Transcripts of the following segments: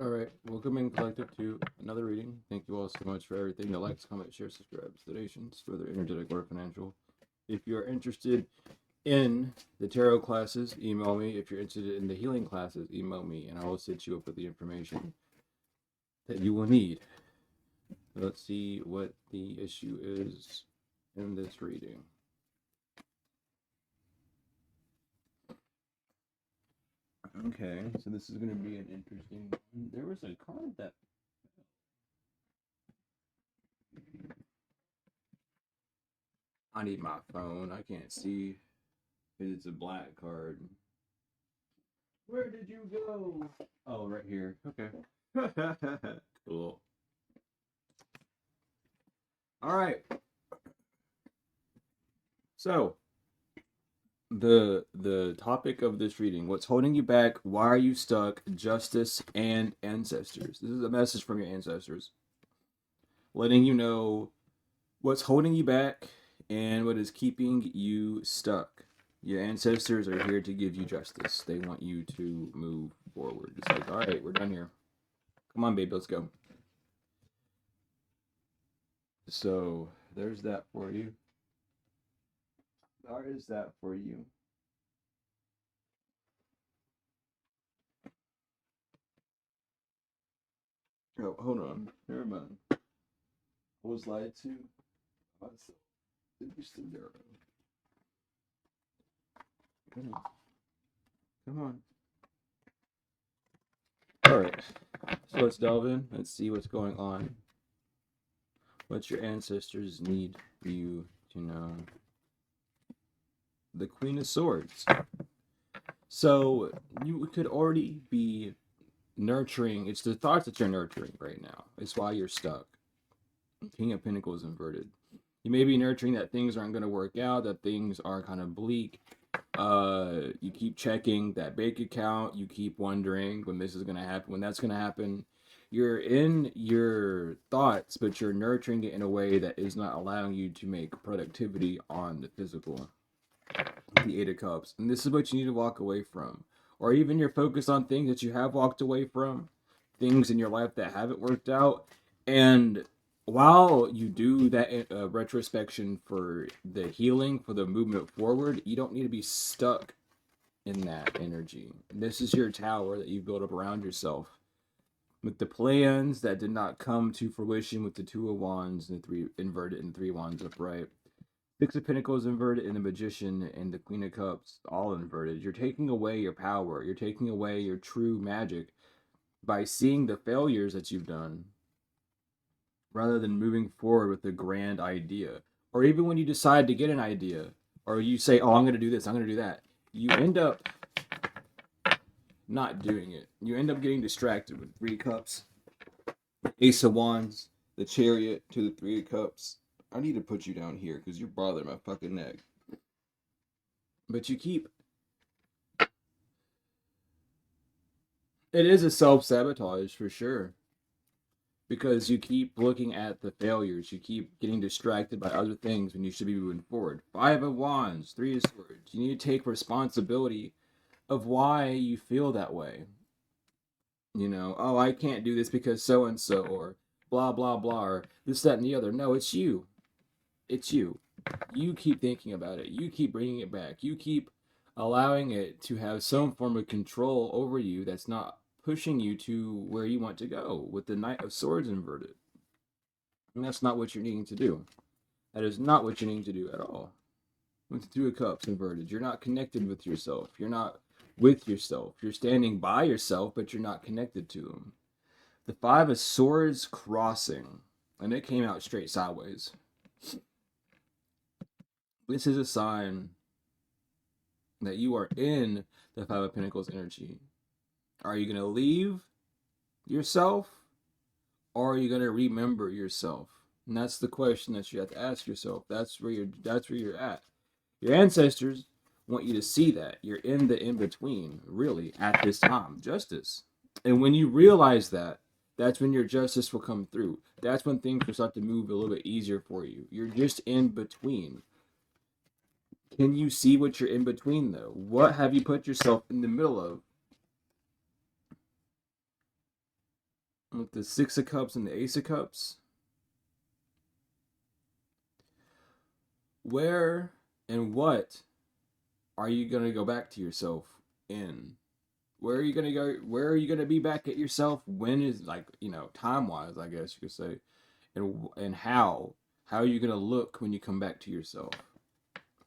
All right, welcome in collective to another reading. Thank you all so much for everything the likes, comments, shares, subscribes, donations, whether energetic or financial. If you are interested in the tarot classes, email me. If you're interested in the healing classes, email me, and I will set you up with the information that you will need. Let's see what the issue is in this reading. Okay, so this is going to be an interesting one. There was a card that I need my phone. I can't see because it's a black card. Where did you go? Oh, right here. Okay. Cool. All right. So, the topic of this reading, what's holding you back, why are you stuck, justice and ancestors. This is a message from your ancestors letting you know what's holding you back and what is keeping you stuck. Your ancestors are here to give you justice. They want you to move forward. It's like, all right, we're done here. Come on, babe, let's go. So there's that for you. There is that for you. Oh, hold on. Never mind. I was lied to. Come on. Come on. All right. So let's delve in. Let's see what's going on. What your ancestors need you to know. The Queen of Swords. So you could already be nurturing. It's the thoughts that you're nurturing right now. It's why you're stuck. King of Pentacles inverted. You may be nurturing that things aren't going to work out, that things are kind of bleak. You keep checking that bank account. You keep wondering when this is going to happen, when that's going to happen. You're in your thoughts, but you're nurturing it in a way that is not allowing you to make productivity on the physical. The Eight of Cups. And this is what you need to walk away from. Or even you're focused on things that you have walked away from, things in your life that haven't worked out. And while you do that retrospection for the healing, for the movement forward, you don't need to be stuck in that energy. This is your tower that you've built up around yourself. With the plans that did not come to fruition with the Two of Wands and the Three inverted and Three Wands upright. Six of Pentacles inverted and the Magician and the Queen of Cups all inverted. You're taking away your power. You're taking away your true magic by seeing the failures that you've done rather than moving forward with a grand idea. Or even when you decide to get an idea, or you say, oh, I'm going to do this, I'm going to do that, you end up not doing it. You end up getting distracted with Three Cups, Ace of Wands, the Chariot to the Three of Cups. I need to put you down here because you're bothering my fucking neck. But you keep. It is a self-sabotage for sure. Because you keep looking at the failures. You keep getting distracted by other things when you should be moving forward. Five of Wands, Three of Swords. You need to take responsibility of why you feel that way. You know, oh, I can't do this because so-and-so, or blah, blah, blah, or this, that, and the other. No, it's you. It's you. You keep thinking about it. You keep bringing it back. You keep allowing it to have some form of control over you that's not pushing you to where you want to go with the Knight of Swords inverted. And that's not what you're needing to do. That is not what you're needing to do at all. With the Two of Cups inverted, you're not connected with yourself. You're not with yourself. You're standing by yourself, but you're not connected to them. The Five of Swords crossing, and it came out straight sideways. This is a sign that you are in the Five of Pentacles energy. Are you going to leave yourself, or are you going to remember yourself? And that's the question that you have to ask yourself. That's where you're at. Your ancestors want you to see that. You're in the in-between, really, at this time. Justice. And when you realize that, that's when your justice will come through. That's when things will start to move a little bit easier for you. You're just in between. Can you see what you're in between, though? What have you put yourself in the middle of? with the Six of Cups and the Ace of Cups. Where and what are you going to go back to yourself in? Where are you going to go? Where are you going to be back at yourself? When is, like, you know, time-wise, I guess you could say. And how? How are you going to look when you come back to yourself?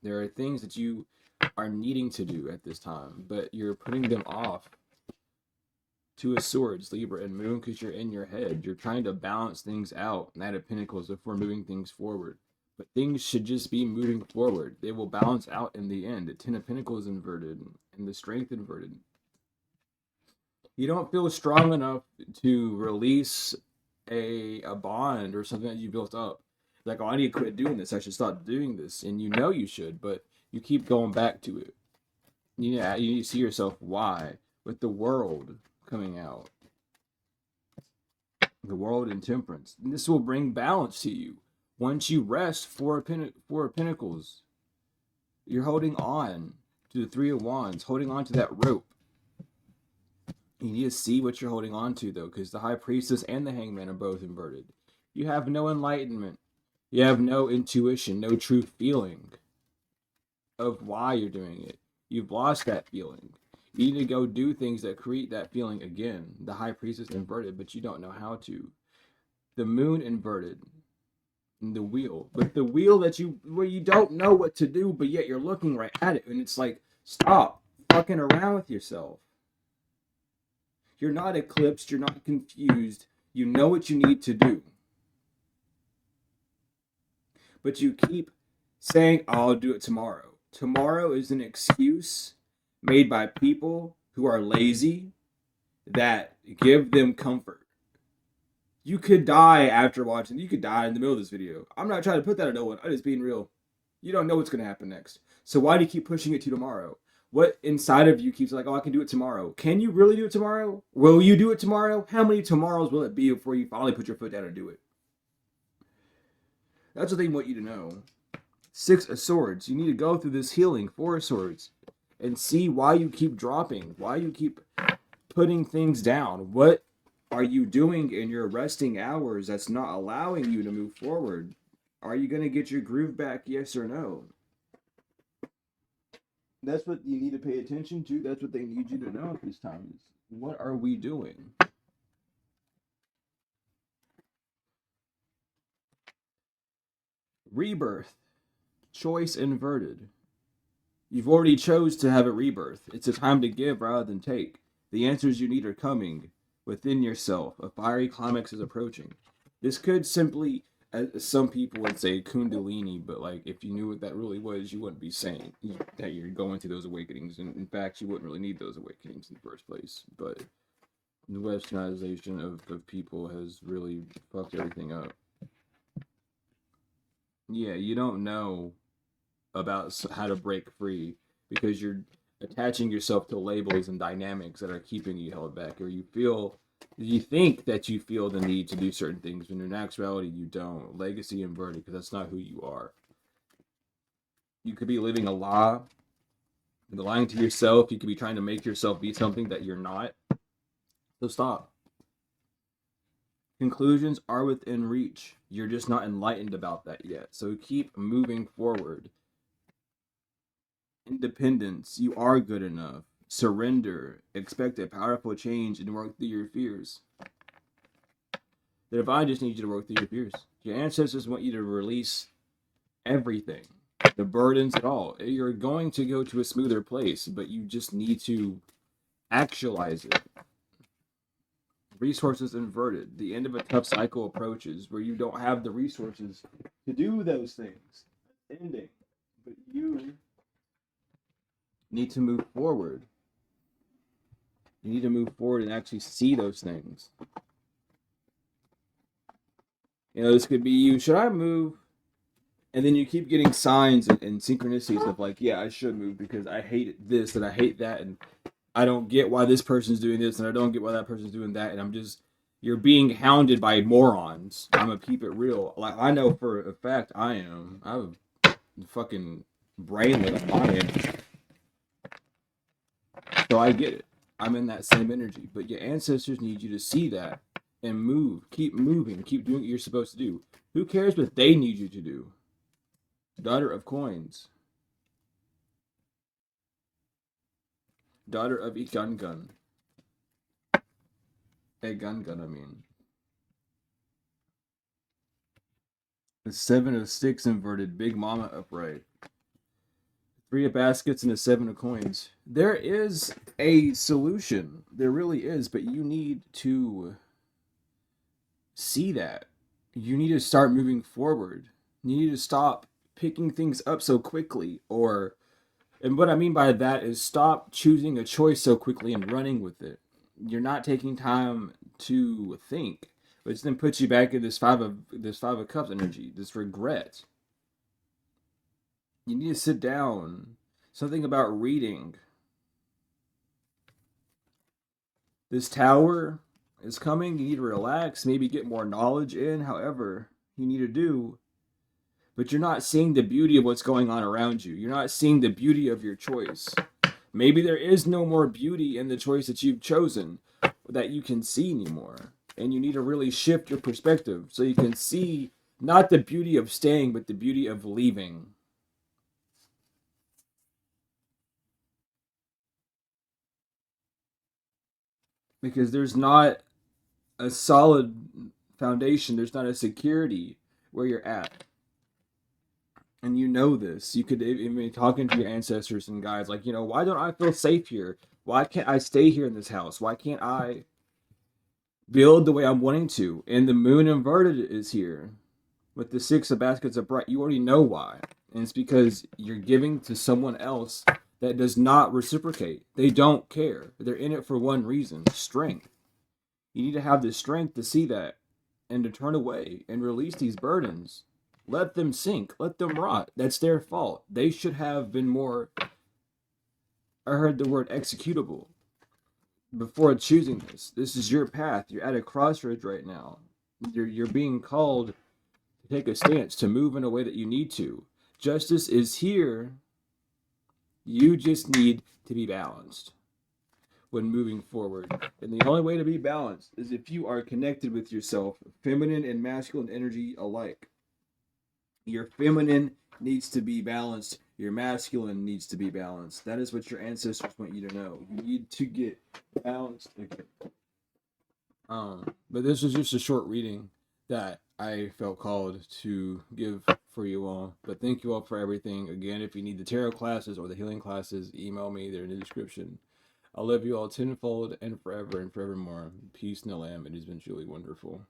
There are things that you are needing to do at this time, but you're putting them off. Two of Swords, Libra and Moon, because you're in your head. You're trying to balance things out. Knight of Pentacles before moving things forward. But things should just be moving forward. They will balance out in the end. The Ten of Pentacles inverted and the Strength inverted. You don't feel strong enough to release a bond or something that you built up. Like, oh, I need to quit doing this. I should stop doing this. And you know you should, but you keep going back to it. Yeah, you need to see yourself why. With the World coming out. The World and Temperance. And this will bring balance to you. Once you rest, Four of Pentacles. You're holding on to the Three of Wands. Holding on to that rope. You need to see what you're holding on to, though, because the High Priestess and the Hangman are both inverted. You have no enlightenment. You have no intuition, no true feeling of why you're doing it. You've lost that feeling. You need to go do things that create that feeling again. The High Priestess inverted, but you don't know how to. The Moon inverted. And the Wheel. But the wheel where you don't know what to do, but yet you're looking right at it. And it's like, stop fucking around with yourself. You're not eclipsed. You're not confused. You know what you need to do. But you keep saying, I'll do it tomorrow. Tomorrow is an excuse made by people who are lazy that give them comfort. You could die after watching. You could die in the middle of this video. I'm not trying to put that on no one. I'm just being real. You don't know what's going to happen next. So why do you keep pushing it to tomorrow? What inside of you keeps like, oh, I can do it tomorrow. Can you really do it tomorrow? Will you do it tomorrow? How many tomorrows will it be before you finally put your foot down and do it? That's the thing I want you to know. Six of Swords. You need to go through this healing. Four of Swords. And see why you keep dropping. Why you keep putting things down. What are you doing in your resting hours that's not allowing you to move forward? Are you going to get your groove back, yes or no? That's what you need to pay attention to. That's what they need you to know at this time. Is what are we doing? Rebirth. Choice inverted. You've already chose to have a rebirth. It's a time to give rather than take. The answers you need are coming within yourself. A fiery climax is approaching. This could simply, as some people would say, kundalini, but like if you knew what that really was, you wouldn't be saying that you're going through those awakenings. And in fact, you wouldn't really need those awakenings in the first place. But the westernization of people has really fucked everything up. Yeah, you don't know about how to break free because you're attaching yourself to labels and dynamics that are keeping you held back, or you think that you feel the need to do certain things when in actuality you don't. Legacy inverted, because that's not who you are. You could be living a lie, lying to yourself. You could be trying to make yourself be something that you're not. So stop. Conclusions are within reach. You're just not enlightened about that yet. So keep moving forward. Independence. You are good enough. Surrender. Expect a powerful change and work through your fears. The divine just needs you to work through your fears. Your ancestors want you to release everything. The burdens at all. You're going to go to a smoother place, but you just need to actualize it. Resources inverted. The end of a tough cycle approaches where you don't have the resources to do those things. Ending. But you need to move forward. You need to move forward and actually see those things. You know, this could be you. Should I move? And then you keep getting signs and synchronicities of like, yeah, I should move because I hate this and I hate that. And I don't get why this person's doing this and I don't get why that person's doing that. And you're being hounded by morons. I'm going to keep it real. Like, I know for a fact I am. I'm fucking brainless on my end. So I get it. I'm in that same energy. But your ancestors need you to see that and move. Keep moving. Keep doing what you're supposed to do. Who cares what they need you to do? Daughter of coins. Daughter of Igangun. Egangun, I mean. The 7 of sticks inverted. Big Mama upright. 3 of baskets and a 7 of coins. There is a solution. There really is, but you need to see that. You need to start moving forward. You need to stop picking things up so quickly, and what I mean by that is stop choosing a choice so quickly and running with it. You're not taking time to think, which then puts you back in this 5 of cups energy, this regret. You need to sit down. Something about reading. This tower is coming. You need to relax, maybe get more knowledge in, however you need to do. But you're not seeing the beauty of what's going on around you. You're not seeing the beauty of your choice. Maybe there is no more beauty in the choice that you've chosen that you can see anymore. And you need to really shift your perspective so you can see not the beauty of staying, but the beauty of leaving. Because there's not a solid foundation, there's not a security where you're at. And you know this. You could even be talking to your ancestors and guides, like, why don't I feel safe here? Why can't I stay here in this house? Why can't I build the way I'm wanting to? And the moon inverted is here with the 6 of baskets upright. You already know why. And it's because you're giving to someone else that does not reciprocate. They don't care. They're in it for one reason: strength. You need to have the strength to see that and to turn away and release these burdens. Let them sink. Let them rot. That's their fault. They should have been more, I heard the word executable, before choosing this. This is your path. You're at a crossroads right now. You're being called to take a stance, to move in a way that you need to. Justice is here. You just need to be balanced when moving forward. And the only way to be balanced is if you are connected with yourself, feminine and masculine energy alike. Your feminine needs to be balanced. Your masculine needs to be balanced. That is what your ancestors want you to know. You need to get balanced again. But this was just a short reading that I felt called to give for you all. But thank you all for everything. Again, if you need the tarot classes or the healing classes, email me. They're in the description. I love you all tenfold and forever and forevermore. Peace, Nilam. It has been truly wonderful.